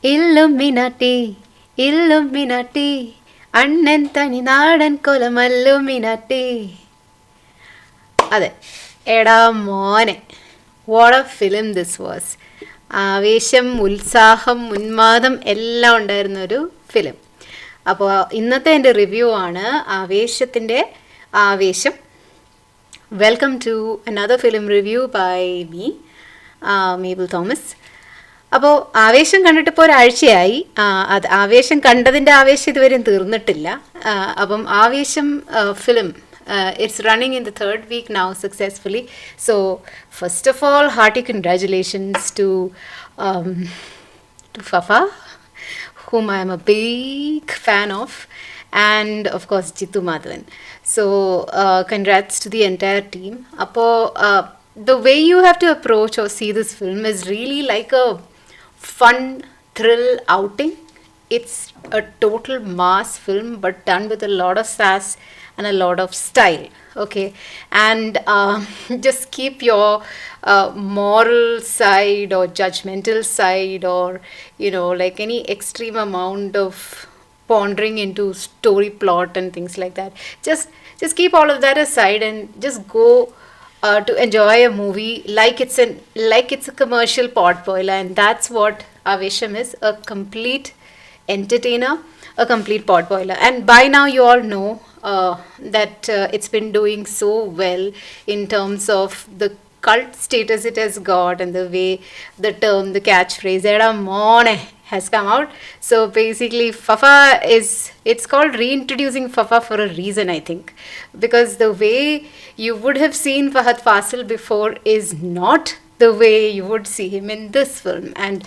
ഇല്ലുമിനാട്ടി ഇല്ലുമിനാട്ടി അണ്ണൻ തനി നാടൻ കൊലമല്ലുമിനാട്ടി. അതെ, എടാ മോനെ, what A film this was. ആവേശം, ഉത്സാഹം, ഉന്മാദം എല്ലാം ഉണ്ടായിരുന്ന ഒരു ഫിലിം. അപ്പോൾ ഇന്നത്തെ എൻ്റെ റിവ്യൂ ആണ് ആവേശത്തിൻ്റെ ആവേശം. Welcome to another film review by me, Mabel Thomas. അപ്പോൾ ആവേശം കണ്ടിട്ട് ഇപ്പോൾ ഒരാഴ്ചയായി. അത് ആവേശം കണ്ടതിൻ്റെ ആവേശം ഇതുവരെയും തീർന്നിട്ടില്ല. അപ്പം ആവേശം film, it's running in the third week now successfully. So first of all, hearty congratulations to FaFa, whom I am a big fan of, and of course Jittu Madhavan. So congrats to the entire team. Apo the way you have to approach or see this film is really like a fun thrill outing. It's a total mass film but done with a lot of sass and a lot of style, okay? And just keep your moral side or judgmental side, or you know, like any extreme amount of pondering into story plot and things like that, just keep all of that aside and just go to enjoy a movie like it's a commercial potboiler. And that's what Aavesham is, a complete entertainer, a complete potboiler. And by now you all know that it's been doing so well in terms of the cult status it has got, and the way the term, the catchphrase "Eda Mone" has come out. So basically FaFa it's called Reintroducing FaFa for a reason, I think, because the way you would have seen Fahad Fasil before is not the way you would see him in this film. And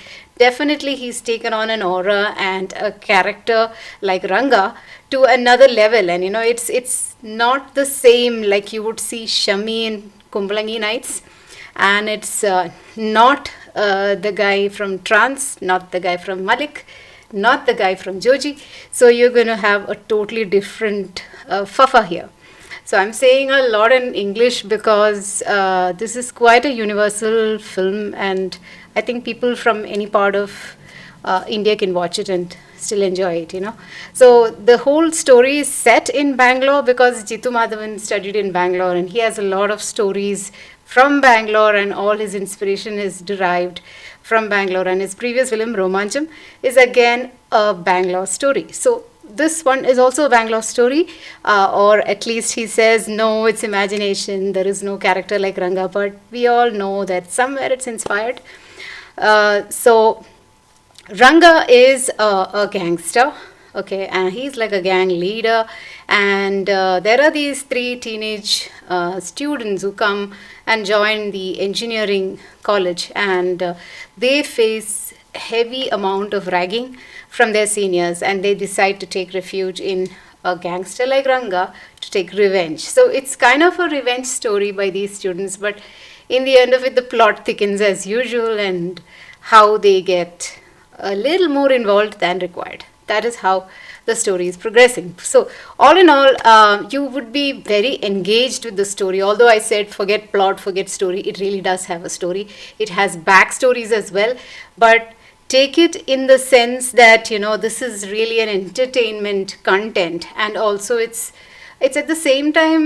definitely he's taken on an aura and a character like Ranga to another level. And you know, it's not the same like you would see Shami in Kumbalangi Nights, and it's not the guy from Trance, not the guy from Malik, not the guy from Joji. So you're going to have a totally different FaFa here. So I'm saying a lot in English because this is quite a universal film, and I think people from any part of India can watch it and still enjoy it, you know. So the whole story is set in Bangalore because Jittu Madhavan studied in Bangalore, and he has a lot of stories from Bangalore, and all his inspiration is derived from Bangalore. And his previous film Romancham is again a Bangalore story. So this one is also a Bangalore story, or at least he says no, it's imagination, there is no character like Ranga, but we all know that somewhere it's inspired. So Ranga is a gangster, okay, and he's like a gang leader. And there are these three teenage students who come and join the engineering college, and they face heavy amount of ragging from their seniors, and they decide to take refuge in a gangster like Ranga to take revenge. So it's kind of a revenge story by these students, but in the end of it the plot thickens as usual, and how they get a little more involved than required. That is how the story is progressing. So all in all, you would be very engaged with the story. Although I said forget plot, forget story, it really does have a story. It has backstories as well, but take it in the sense that, you know, this is really an entertainment content, and also it's at the same time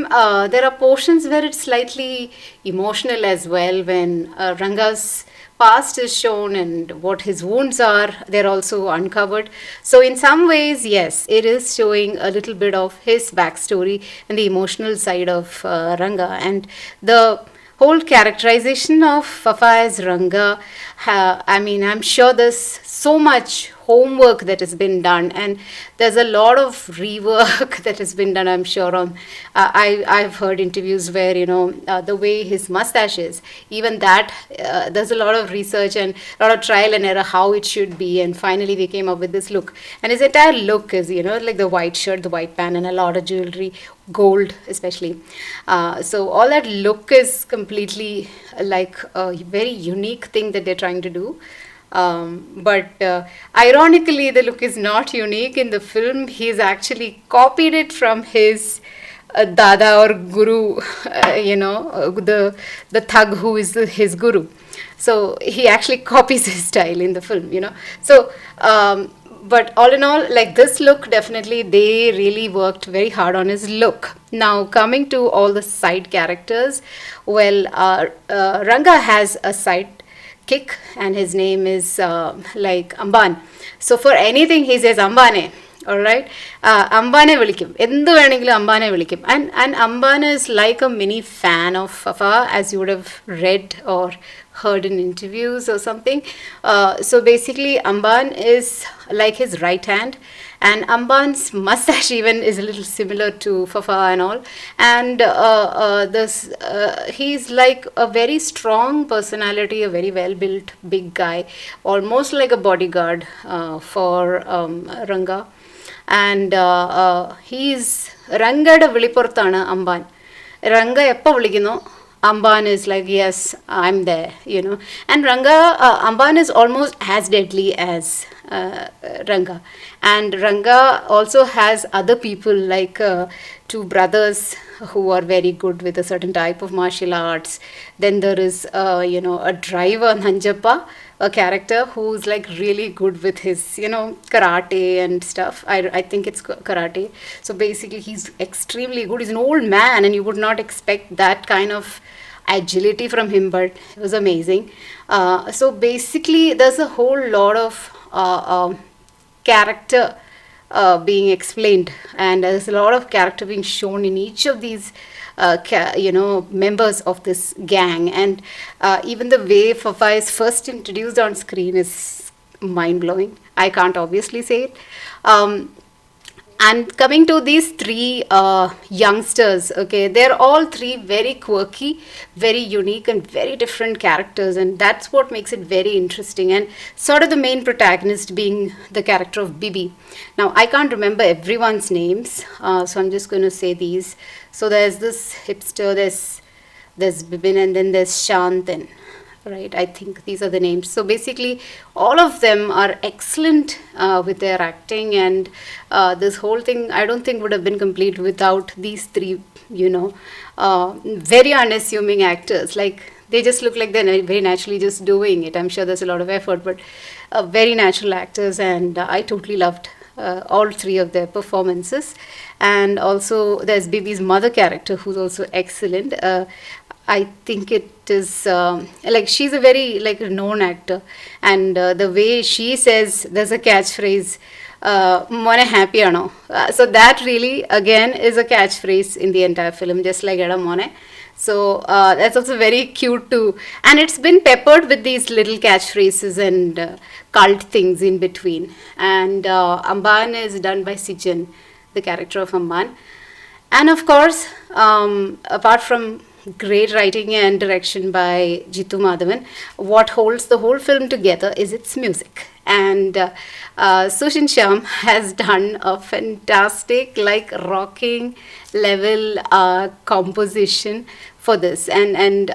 there are portions where it's slightly emotional as well, when Ranga's past is shown and what his wounds are, they're also uncovered. So in some ways, yes, it is showing a little bit of his backstory and the emotional side of Ranga. And the whole characterization of FaFa as Ranga, I mean, I'm sure there's so much homework that has been done, and there's a lot of rework that has been done, I'm sure. On I've heard interviews where, you know, the way his mustache is, even that there's a lot of research and a lot of trial and error how it should be, and finally they came up with this look. And his entire look is, you know, like the white shirt, the white pant, and a lot of jewelry, gold especially. So all that look is completely like a very unique thing that they're trying to do. But ironically, the look is not unique in the film. He's actually copied it from his Dada or Guru, the thug who is his Guru. So he actually copies his style in the film. So, but all in all, like this look, definitely they really worked very hard on his look. Now, coming to all the side characters, well, Ranga has a side kick, and his name is like Amban. So for anything, he says Ambane. All right, Ambane Vilikim. Endu venengilum Ambane Vilikim. And Amban is like a mini fan of FaFa, as you would have read or heard in interviews or something. So basically, Amban is like his right hand, and Amban's mustache even is a little similar to FaFa and all. And he's like a very strong personality, a very well built big guy, almost like a bodyguard for Ranga. And he's Rangada Vilipurthana Amban. Ranga eppa vilikkunno, Amban is like, yes, I'm there. And Amban is almost as deadly as Ranga. And Ranga also has other people like two brothers who are very good with a certain type of martial arts. Then there is, a driver, Nanjappa, a character who's like really good with his, karate and stuff. I think it's karate. So basically, he's extremely good. He's an old man, and you would not expect that kind of agility from him, but it was amazing. So basically, there's a whole lot of character being explained, and there's a lot of character being shown in each of these members of this gang. And even the way FaFa is first introduced on screen is mind-blowing. I can't obviously say it. And coming to these three youngsters, okay, they're all three very quirky, very unique, and very different characters, and that's what makes it very interesting. And sort of the main protagonist being the character of Bibi. Now, I can't remember everyone's names, so I'm just going to say these. So there's this hipster, there's Bibin, and then there's Shantan. Right, I think these are the names. So basically, all of them are excellent with their acting, and this whole thing I don't think would have been complete without these three, very unassuming actors. Like, they just look like they're very naturally just doing it. I'm sure there's a lot of effort, but very natural actors, and I totally loved all three of their performances. And also, there's Bibi's mother character, who's also excellent. I think it is like, she's a very like known actor, and the way she says, there's a catchphrase, "Mone happy ano." So that really again is a catchphrase in the entire film, just like "Eda Mone." So that's also very cute too, and it's been peppered with these little catchphrases and cult things in between. And Amban is done by Sijan, the character of Amban, and of course, apart from great writing and direction by Jitu Madhavan, what holds the whole film together is its music. And Sushin Shyam has done a fantastic, like, rocking level composition for this. And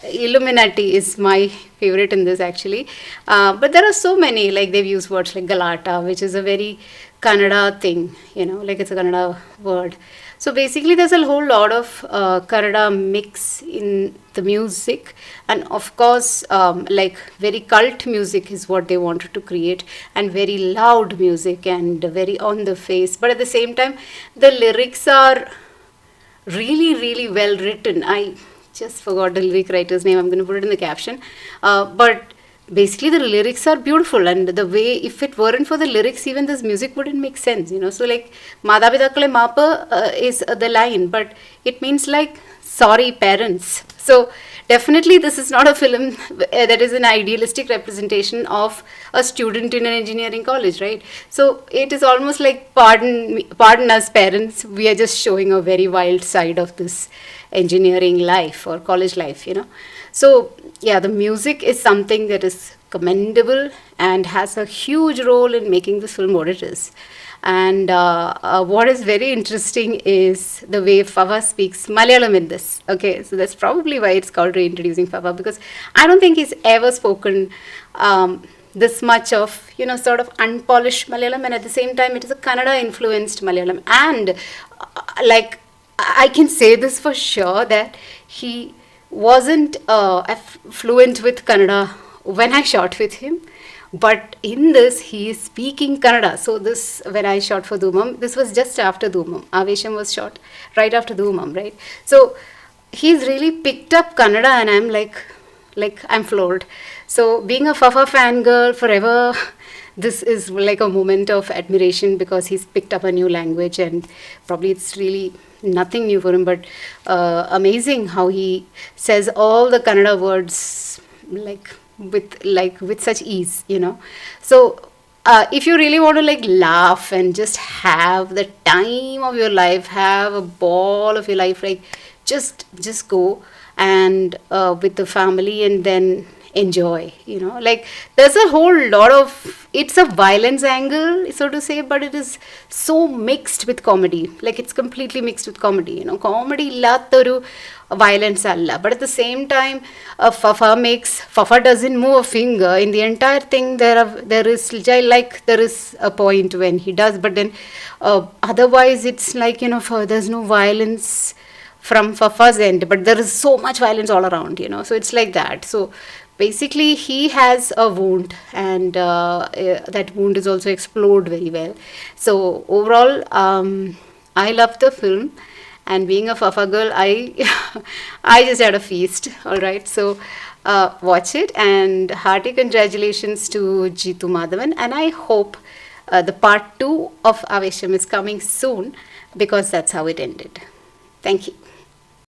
Illuminati is my favorite in this, actually. But there are so many, like, they've used words like Galata, which is a very Kannada thing, like it's a Kannada word. So basically, there's a whole lot of Kannada mix in the music, and of course, like, very cult music is what they wanted to create, and very loud music and very on the face. But at the same time, the lyrics are really, really well written. I just forgot the lyric writer's name. I'm going to put it in the caption. But basically, the lyrics are beautiful, and the way, if it weren't for the lyrics, even this music wouldn't make sense, So like, Madhavidakale Mapa is the line, but it means like, sorry parents. So definitely this is not a film that is an idealistic representation of a student in an engineering college, right? So it is almost like, pardon us parents, we are just showing a very wild side of this engineering life or college life, So yeah, the music is something that is commendable and has a huge role in making this film what it is. And what is very interesting is the way FaFa speaks Malayalam in this. Okay, so that's probably why it's called Reintroducing FaFa, because I don't think he's ever spoken this much of, sort of unpolished Malayalam, and at the same time, it is a Kannada influenced Malayalam. And like, I can say this for sure that he wasn't fluent with Kannada when I shot with him, but in this he is speaking Kannada. So this, when I shot for Dhoomam, this was just after Dhoomam. Aavesham was shot right after Dhoomam, right? So he's really picked up Kannada, and I'm like I'm floored. So being a FaFa fangirl forever, this is like a moment of admiration because he's picked up a new language, and probably it's really nothing new for him, but amazing how he says all the Kannada words with such ease, you know. So if you really want to like laugh and just have the time of your life, have a ball of your life, like just go and with the family, and then enjoy, you know. Like there's a whole lot of, it's a violence angle, so to say, but it is so mixed with comedy. Like it's completely mixed with comedy, you know. Comedy illathoru violence alla, but at the same time Fafa doesn't move a finger in the entire thing. There is like there is a point when he does, but then otherwise it's like, you know, there's no violence from Fafa's end, but there is so much violence all around, you know. So it's like that. So basically, he has a wound, and that wound is also explored very well. So overall, I love the film, and being a Fafa girl, I I just had a feast. All right, so watch it, and hearty congratulations to Jitu Madhavan, and I hope the part 2 of Aavesham is coming soon, because that's how it ended. Thank you.